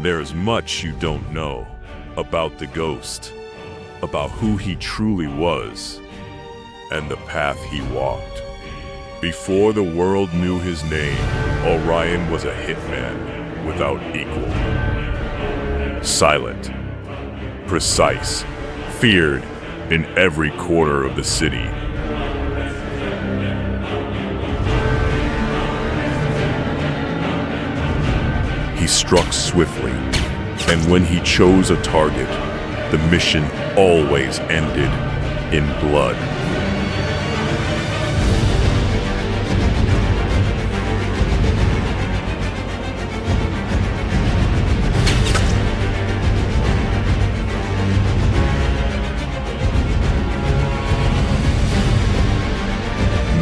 There's much you don't know about the ghost, about who he truly was, and the path he walked. Before the world knew his name, Orion was a hitman without equal. Silent, precise, feared in every corner of the city. He struck swiftly, and when he chose a target, the mission always ended in blood.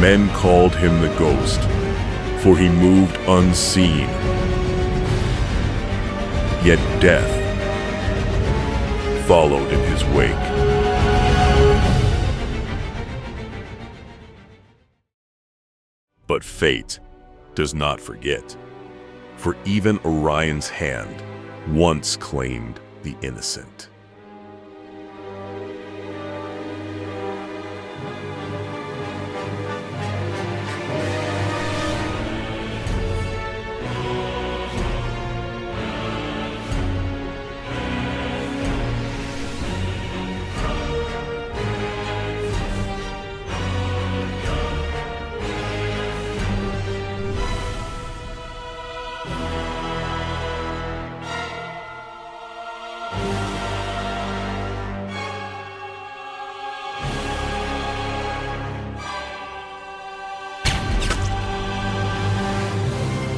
Men called him the Ghost, for he moved unseen. Yet death followed in his wake. But fate does not forget, for even Orion's hand once claimed the innocent.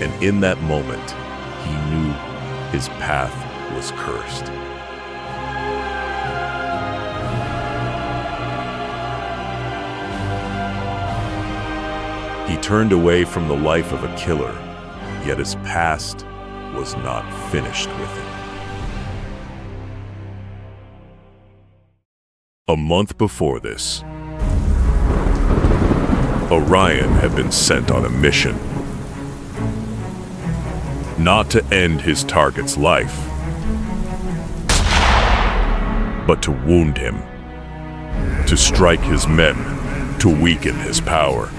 And in that moment, he knew his path was cursed. He turned away from the life of a killer, yet his past was not finished with him. A month before this, Orion had been sent on a mission. Not to end his target's life, but to wound him, to strike his men, to weaken his power.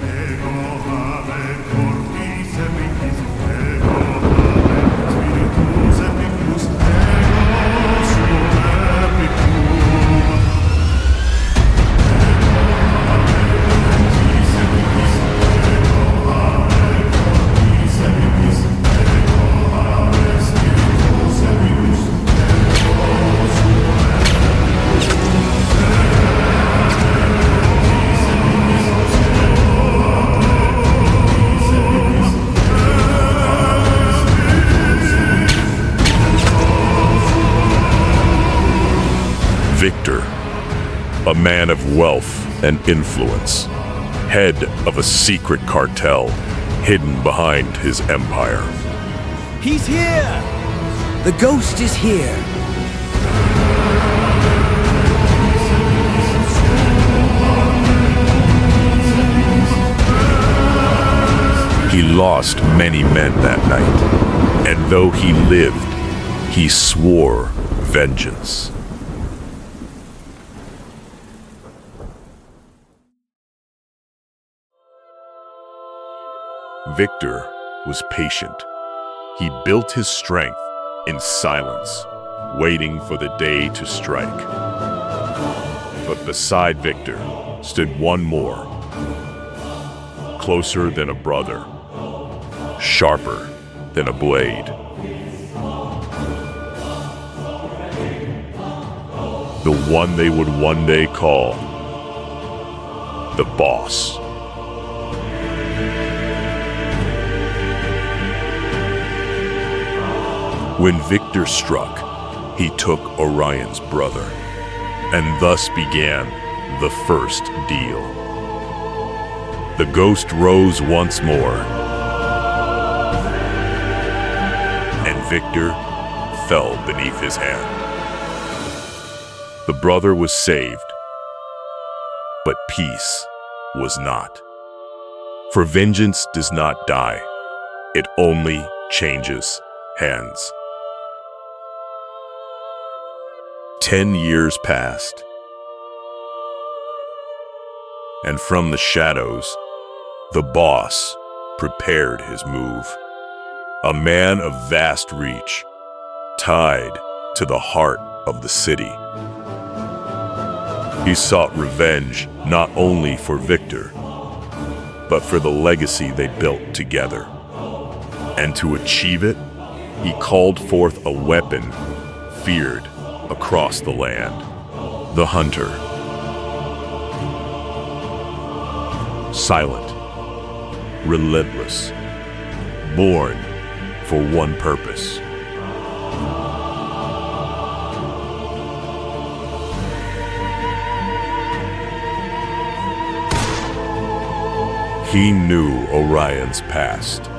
Victor, a man of wealth and influence, head of a secret cartel hidden behind his empire. He's here! The ghost is here! He lost many men that night, and though he lived, he swore vengeance. Victor was patient. He built his strength in silence, waiting for the day to strike. But beside Victor stood one more, closer than a brother, sharper than a blade. The one they would one day call the boss. When Victor struck, he took Orion's brother, and thus began the first deal. The ghost rose once more, and Victor fell beneath his hand. The brother was saved, but peace was not. For vengeance does not die, it only changes hands. 10 years passed, and from the shadows, the boss prepared his move. A man of vast reach, tied to the heart of the city. He sought revenge not only for Victor, but for the legacy they built together. And to achieve it, he called forth a weapon feared across the land: the hunter. Silent, relentless, born for one purpose: he knew Orion's past.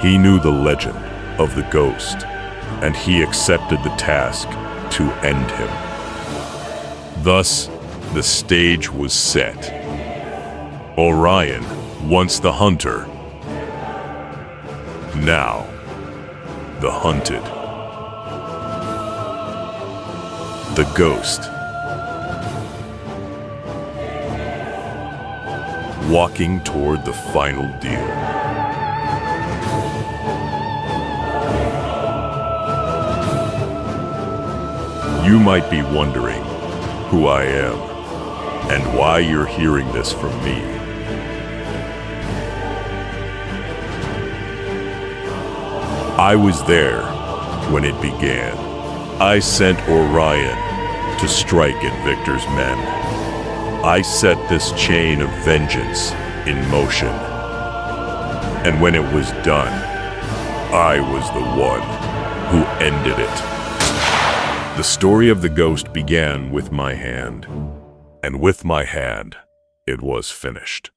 He knew the legend of the ghost, and he accepted the task to end him. Thus, the stage was set. Orion, once the hunter, now the hunted. The ghost, walking toward the final deal. You might be wondering who I am and why you're hearing this from me. I was there when it began. I sent Orion to strike at Victor's men. I set this chain of vengeance in motion. And when it was done, I was the one who ended it. The story of the ghost began with my hand, and with my hand, it was finished.